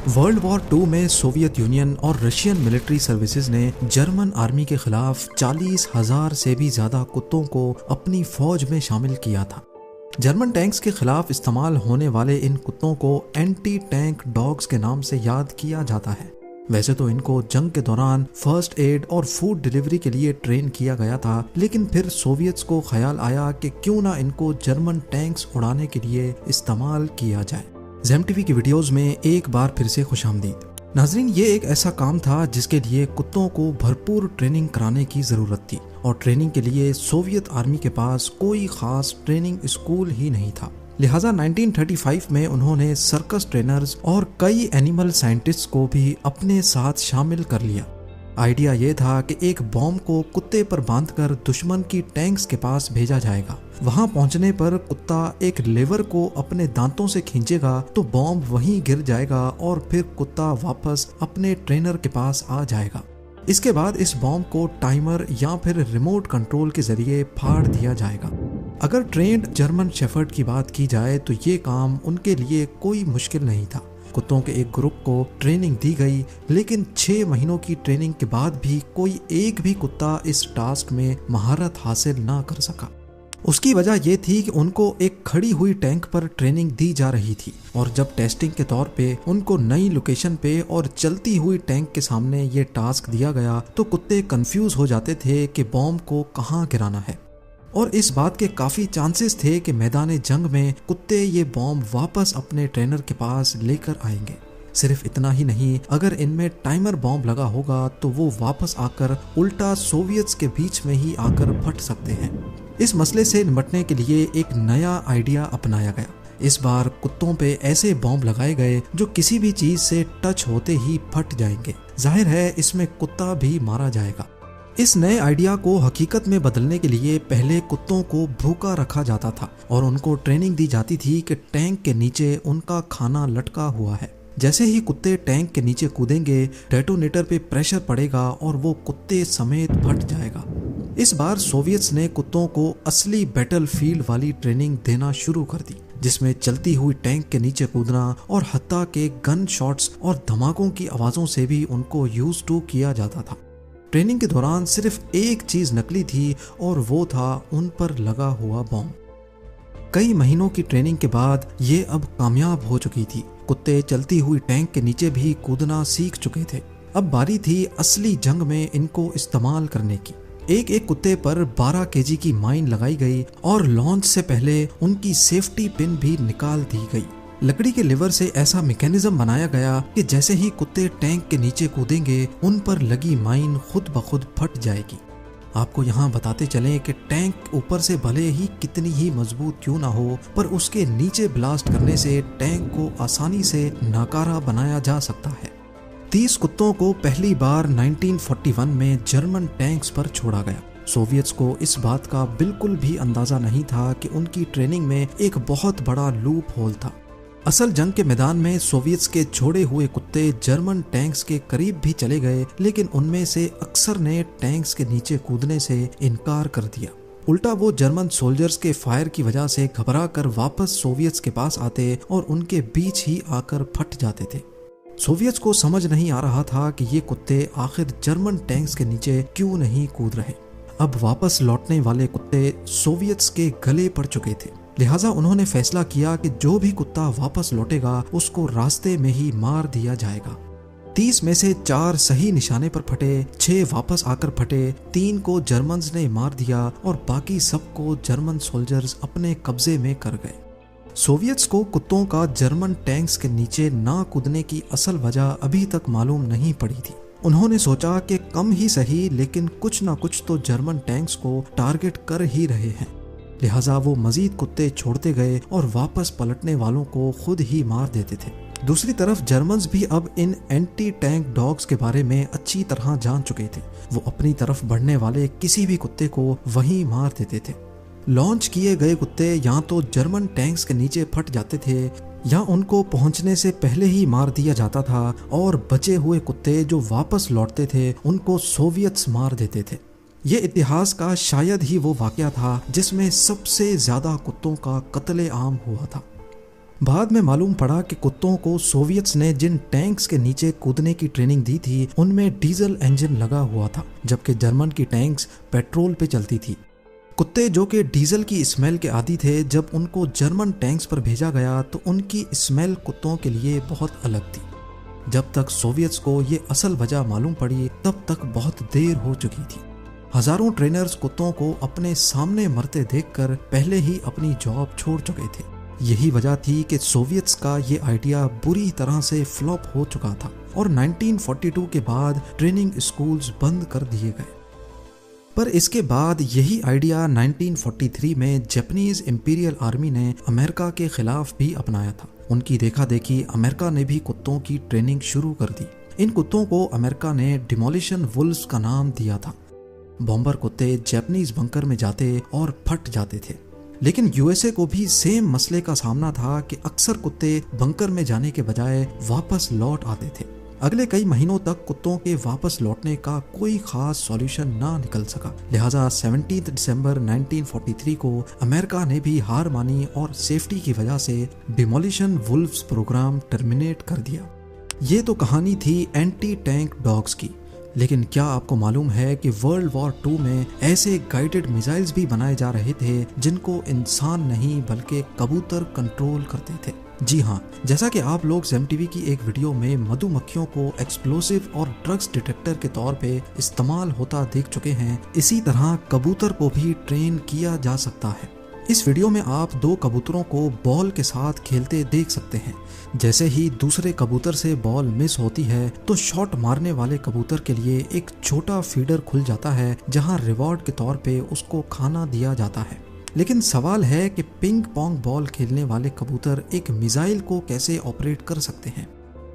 World war 2 میں Soviet union اور Russian military services نے جرمن آرمی کے خلاف 40,000 سے بھی زیادہ کتوں کو اپنی فوج میں شامل کیا تھا۔ جرمن ٹینکس کے خلاف استعمال ہونے والے ان کتوں کو اینٹی ٹینک ڈاگز کے نام سے یاد کیا جاتا ہے۔ ویسے تو ان کو جنگ کے دوران فرسٹ ایڈ اور فوڈ ڈیلیوری کے لیے ٹرین کیا گیا تھا، لیکن پھر سوویتس کو خیال آیا کہ کیوں نہ ان کو جرمن ٹینکس اڑانے کے لیے استعمال کیا جائے۔ زیم ٹی وی کی ویڈیوز میں ایک بار پھر سے خوش آمدید۔ ناظرین، یہ ایک ایسا کام تھا جس کے لیے کتوں کو بھرپور ٹریننگ کرانے کی ضرورت تھی، اور ٹریننگ کے لیے سوویت آرمی کے پاس کوئی خاص ٹریننگ اسکول ہی نہیں تھا۔ لہٰذا 1935 میں انہوں نے سرکس ٹرینرز اور کئی اینیمل سائنٹسٹ کو بھی اپنے ساتھ شامل کر لیا۔ آئیڈیا یہ تھا کہ ایک بوم کو کتے پر باندھ کر دشمن کی ٹینکس کے پاس بھیجا جائے گا۔ وہاں پہنچنے پر کتا ایک لیور کو اپنے دانتوں سے کھینچے گا تو بوم وہیں گر جائے گا، اور پھر کتا واپس اپنے ٹرینر کے پاس آ جائے گا۔ اس کے بعد اس بوم کو ٹائمر یا پھر ریموٹ کنٹرول کے ذریعے پھاڑ دیا جائے گا۔ اگر ٹرینڈ جرمن شیفرڈ کی بات کی جائے تو یہ کام ان کے لیے کوئی مشکل نہیں تھا۔ کتوں کے ایک گروپ کو ٹریننگ دی گئی، لیکن 6 مہینوں کی ٹریننگ کے بعد بھی کوئی ایک بھی کتا اس ٹاسک میں مہارت حاصل نہ کر سکا۔ اس کی وجہ یہ تھی کہ ان کو ایک کھڑی ہوئی ٹینک پر ٹریننگ دی جا رہی تھی، اور جب ٹیسٹنگ کے طور پہ ان کو نئی لوکیشن پہ اور چلتی ہوئی ٹینک کے سامنے یہ ٹاسک دیا گیا تو کتے کنفیوز ہو جاتے تھے کہ بوم کو کہاں گرانا ہے، اور اس بات کے کافی چانسز تھے کہ میدان جنگ میں کتے یہ بوم واپس اپنے ٹرینر کے پاس لے کر آئیں گے۔ صرف اتنا ہی نہیں، اگر ان میں ٹائمر بوم لگا ہوگا تو وہ واپس آ کر الٹا سوویتس کے بیچ میں ہی آ کر پھٹ سکتے ہیں۔ اس مسئلے سے نمٹنے کے لیے ایک نیا آئیڈیا اپنایا گیا۔ اس بار کتوں پہ ایسے بوم لگائے گئے جو کسی بھی چیز سے ٹچ ہوتے ہی پھٹ جائیں گے۔ ظاہر ہے اس میں کتا بھی مارا جائے گا۔ اس نئے آئیڈیا کو حقیقت میں بدلنے کے لیے پہلے کتوں کو بھوکا رکھا جاتا تھا، اور ان کو ٹریننگ دی جاتی تھی کہ ٹینک کے نیچے ان کا کھانا لٹکا ہوا ہے۔ جیسے ہی کتے ٹینک کے نیچے کودیں گے، ڈیٹونیٹر پہ پریشر پڑے گا اور وہ کتے سمیت پھٹ جائے گا۔ اس بار سوویتس نے کتوں کو اصلی بیٹل فیلڈ والی ٹریننگ دینا شروع کر دی، جس میں چلتی ہوئی ٹینک کے نیچے کودنا اور حتیٰ کہ گن شاٹس اور دھماکوں کی آوازوں سے بھی ان کو یوز ٹو کیا جاتا تھا۔ ٹریننگ کے دوران صرف ایک چیز نقلی تھی، اور وہ تھا ان پر لگا ہوا بوم۔ کئی مہینوں کی ٹریننگ کے بعد یہ اب کامیاب ہو چکی تھی۔ کتے چلتی ہوئی ٹینک کے نیچے بھی کودنا سیکھ چکے تھے۔ اب باری تھی اصلی جنگ میں ان کو استعمال کرنے کی۔ ایک کتے پر 12 kg کی مائن لگائی گئی، اور لانچ سے پہلے ان کی سیفٹی پن بھی نکال دی گئی۔ لکڑی کے لیور سے ایسا میکینزم بنایا گیا کہ جیسے ہی کتے ٹینک کے نیچے کودیں گے، ان پر لگی مائن خود بخود پھٹ جائے گی۔ آپ کو یہاں بتاتے چلیں کہ ٹینک اوپر سے بھلے ہی کتنی ہی مضبوط کیوں نہ ہو، پر اس کے نیچے بلاسٹ کرنے سے ٹینک کو آسانی سے ناکارہ بنایا جا سکتا ہے۔ 30 کتوں کو پہلی بار 1941 میں جرمن ٹینکس پر چھوڑا گیا۔ سوویتس کو اس بات کا بالکل بھی اندازہ نہیں تھا کہ ان کی ٹریننگ میں ایک بہت بڑا لوپ ہول تھا۔ اصل جنگ کے میدان میں سوویتس کے چھوڑے ہوئے کتے جرمن ٹینکس کے قریب بھی چلے گئے، لیکن ان میں سے اکثر نے ٹینکس کے نیچے کودنے سے انکار کر دیا۔ الٹا وہ جرمن سولجرز کے فائر کی وجہ سے گھبرا کر واپس سوویتس کے پاس آتے اور ان کے بیچ ہی آ کر پھٹ جاتے تھے۔ سوویتس کو سمجھ نہیں آ رہا تھا کہ یہ کتے آخر جرمن ٹینکس کے نیچے کیوں نہیں کود رہے۔ اب واپس لوٹنے والے کتے سوویتس کے گلے پڑ چکے تھے، لہٰذا انہوں نے فیصلہ کیا کہ جو بھی کتا واپس لوٹے گا اس کو راستے میں ہی مار دیا جائے گا۔ 30 میں سے 4 صحیح نشانے پر پھٹے، 6 واپس آ کر پھٹے، 3 کو جرمنز نے مار دیا، اور باقی سب کو جرمن سولجرز اپنے قبضے میں کر گئے۔ سوویتس کو کتوں کا جرمن ٹینکس کے نیچے نہ کودنے کی اصل وجہ ابھی تک معلوم نہیں پڑی تھی۔ انہوں نے سوچا کہ کم ہی صحیح لیکن کچھ نہ کچھ تو جرمن ٹینکس کو ٹارگٹ کر ہی رہے ہیں، لہٰذا وہ مزید کتے چھوڑتے گئے اور واپس پلٹنے والوں کو خود ہی مار دیتے تھے۔ دوسری طرف جرمنز بھی اب ان اینٹی ٹینک ڈاگز کے بارے میں اچھی طرح جان چکے تھے۔ وہ اپنی طرف بڑھنے والے کسی بھی کتے کو وہیں مار دیتے تھے۔ لانچ کیے گئے کتے یا تو جرمن ٹینکس کے نیچے پھٹ جاتے تھے، یا ان کو پہنچنے سے پہلے ہی مار دیا جاتا تھا، اور بچے ہوئے کتے جو واپس لوٹتے تھے ان کو سوویتس مار دیتے تھے۔ یہ اتہاس کا شاید ہی وہ واقعہ تھا جس میں سب سے زیادہ کتوں کا قتل عام ہوا تھا۔ بعد میں معلوم پڑا کہ کتوں کو سوویتس نے جن ٹینکس کے نیچے کودنے کی ٹریننگ دی تھی ان میں ڈیزل انجن لگا ہوا تھا، جبکہ جرمن کی ٹینکس پیٹرول پہ چلتی تھی۔ کتے جو کہ ڈیزل کی اسمیل کے عادی تھے، جب ان کو جرمن ٹینکس پر بھیجا گیا تو ان کی اسمیل کتوں کے لیے بہت الگ تھی۔ جب تک سوویتس کو یہ اصل وجہ معلوم پڑی تب تک بہت دیر ہو چکی تھی۔ ہزاروں ٹرینرز کتوں کو اپنے سامنے مرتے دیکھ کر پہلے ہی اپنی جاب چھوڑ چکے تھے۔ یہی وجہ تھی کہ سوویتس کا یہ آئیڈیا بری طرح سے فلاپ ہو چکا تھا اور 1942 کے بعد ٹریننگ اسکولز بند کر دیے گئے۔ پر اس کے بعد یہی آئیڈیا 1943 میں جاپنیز امپیریل آرمی نے امریکہ کے خلاف بھی اپنایا تھا۔ ان کی دیکھا دیکھی امریکہ نے بھی کتوں کی ٹریننگ شروع کر دی۔ ان کتوں کو امریکہ نے ڈیمولیشن وولفز کا نام دیا تھا۔ بمبر کتے جاپنیز بنکر میں جاتے اور پھٹ جاتے تھے، لیکن یو ایس اے کو بھی سیم مسئلے کا سامنا تھا کہ اکثر کتے بنکر میں جانے کے بجائے واپس لوٹ آتے تھے۔ اگلے کئی مہینوں تک کتوں کے واپس لوٹنے کا کوئی خاص سولوشن نہ نکل سکا، لہٰذا 17 دسمبر 1943 کو امریکہ نے بھی ہار مانی اور سیفٹی کی وجہ سے ڈیمولیشن وولفز پروگرام ٹرمینیٹ کر دیا۔ یہ تو کہانی تھی اینٹی ٹینک ڈاگز کی، لیکن کیا آپ کو معلوم ہے کہ ورلڈ وار 2 میں ایسے گائیڈڈ میزائلز بھی بنائے جا رہے تھے جن کو انسان نہیں بلکہ کبوتر کنٹرول کرتے تھے؟ جی ہاں، جیسا کہ آپ لوگ زیم ٹی وی کی ایک ویڈیو میں مدو مکھیوں کو ایکسپلوسیو اور ڈرگز ڈیٹیکٹر کے طور پہ استعمال ہوتا دیکھ چکے ہیں، اسی طرح کبوتر کو بھی ٹرین کیا جا سکتا ہے۔ اس ویڈیو میں آپ 2 کبوتروں کو بال کے ساتھ کھیلتے دیکھ سکتے ہیں۔ جیسے ہی دوسرے کبوتر سے بال مس ہوتی ہے تو شاٹ مارنے والے کبوتر کے لیے ایک چھوٹا فیڈر کھل جاتا ہے جہاں ریوارڈ کے طور پہ اس کو کھانا دیا جاتا ہے۔ لیکن سوال ہے کہ پنگ پونگ بال کھیلنے والے کبوتر ایک میزائل کو کیسے آپریٹ کر سکتے ہیں؟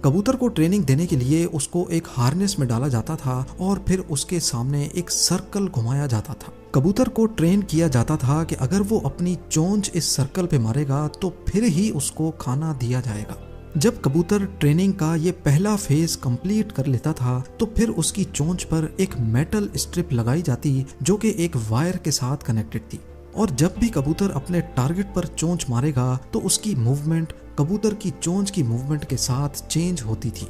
کبوتر کو ٹریننگ دینے کے لیے اس کو ایک ہارنس میں ڈالا جاتا تھا اور پھر اس کے سامنے ایک سرکل گھمایا جاتا تھا۔ کبوتر کو ٹرین کیا جاتا تھا کہ اگر وہ اپنی چونچ اس سرکل پہ مارے گا تو پھر ہی اس کو کھانا دیا جائے گا۔ جب کبوتر ٹریننگ کا یہ پہلا فیز کمپلیٹ کر لیتا تھا تو پھر اس کی چونچ پر ایک میٹل اسٹرپ لگائی جاتی جو کہ ایک وائر کے ساتھ کنیکٹڈ تھی، اور جب بھی کبوتر اپنے ٹارگٹ پر چونچ مارے گا تو اس کی موومنٹ کبوتر کی چونچ کی موومنٹ کے ساتھ چینج ہوتی تھی۔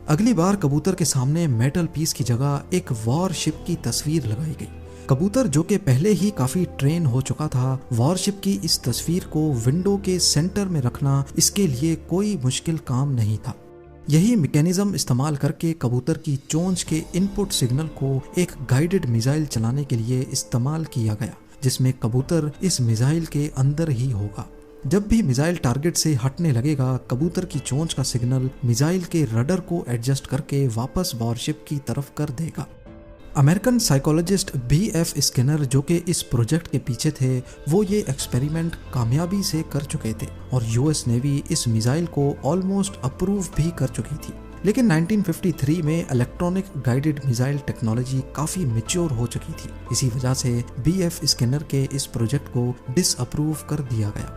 اگلی بار کبوتر کے سامنے میٹل پیس کی جگہ ایک وار شپ کی تصویر لگائی گئی۔ کبوتر جو کہ پہلے ہی کافی ٹرین ہو چکا تھا، وار شپ کی اس تصویر کو ونڈو کے سینٹر میں رکھنا اس کے لیے کوئی مشکل کام نہیں تھا۔ یہی میکینزم استعمال کر کے کبوتر کی چونچ کے ان پٹ سگنل کو ایک گائیڈڈ میزائل چلانے کے لیے استعمال کیا گیا، جس میں کبوتر اس میزائل کے اندر ہی ہوگا۔ جب بھی میزائل ٹارگٹ سے ہٹنے لگے گا، کبوتر کی چونچ کا سگنل میزائل کے رڈر کو ایڈجسٹ کر کے واپس وارشپ کی طرف کر دے گا۔ American psychologist B F Skinner جو کہ اس پروجیکٹ کے پیچھے تھے، وہ یہ ایکسپیریمنٹ کامیابی سے کر چکے تھے اور یو ایس نیوی اس میزائل کو آلموسٹ اپروو بھی کر چکی تھی۔ لیکن 1953 میں الیکٹرونک گائیڈڈ میزائل ٹیکنالوجی کافی میچور ہو چکی تھی، اسی وجہ سے بی ایف اسکنر کے اس پروجیکٹ کو ڈس اپروو کر دیا گیا۔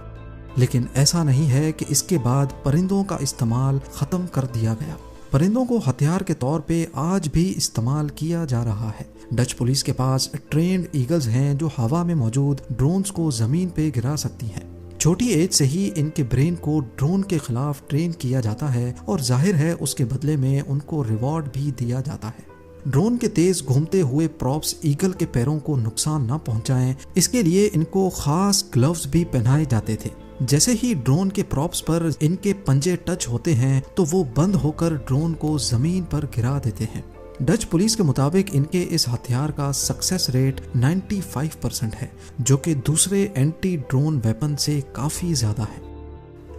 لیکن ایسا نہیں ہے کہ اس کے بعد پرندوں کا استعمال ختم کر دیا گیا۔ پرندوں کو ہتھیار کے طور پہ آج بھی استعمال کیا جا رہا ہے۔ ڈچ پولیس کے پاس ٹرینڈ ایگلز ہیں جو ہوا میں موجود ڈرونز کو زمین پہ گرا سکتی ہیں۔ چھوٹی ایج سے ہی ان کے برین کو ڈرون کے خلاف ٹرین کیا جاتا ہے اور ظاہر ہے اس کے بدلے میں ان کو ریوارڈ بھی دیا جاتا ہے۔ ڈرون کے تیز گھومتے ہوئے پراپس ایگل کے پیروں کو نقصان نہ پہنچائیں، اس کے لیے ان کو خاص گلوز بھی پہنائے جاتے تھے۔ جیسے ہی ڈرون کے پراپس پر ان کے پنجے ٹچ ہوتے ہیں تو وہ بند ہو کر ڈرون کو زمین پر گرا دیتے ہیں۔ ڈچ پولیس کے مطابق ان کے اس ہتھیار کا سکسیس ریٹ 95% ہے، جو کہ دوسرے اینٹی ڈرون ویپن سے کافی زیادہ ہے۔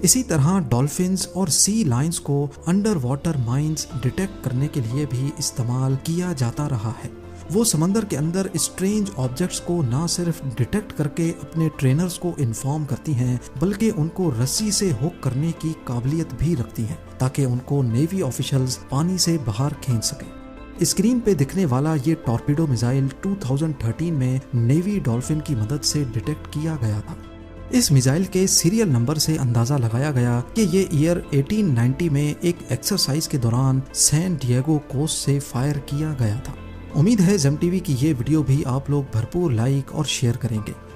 اسی طرح ڈالفنز اور سی لائنز کو انڈر واٹر مائنز ڈیٹیکٹ کرنے کے لیے بھی استعمال کیا جاتا رہا ہے۔ وہ سمندر کے اندر اسٹرینج آبجیکٹس کو نہ صرف ڈیٹیکٹ کر کے اپنے ٹرینرز کو انفارم کرتی ہیں بلکہ ان کو رسی سے ہک کرنے کی قابلیت بھی رکھتی ہیں تاکہ ان کو نیوی آفیشلز پانی سے باہر کھینچ سکیں۔ اسکرین پہ دکھنے والا یہ ٹارپیڈو میزائل 2013 میں نیوی ڈولفن کی مدد سے ڈیٹیکٹ کیا گیا تھا۔ اس میزائل کے سیریل نمبر سے اندازہ لگایا گیا کہ یہ ایئر 1890 میں ایک ایکسرسائز کے دوران سین ڈیگو کوسٹ سے فائر کیا گیا تھا۔ امید ہے زیم ٹی وی کی یہ ویڈیو بھی آپ لوگ بھرپور لائک اور شیئر کریں گے۔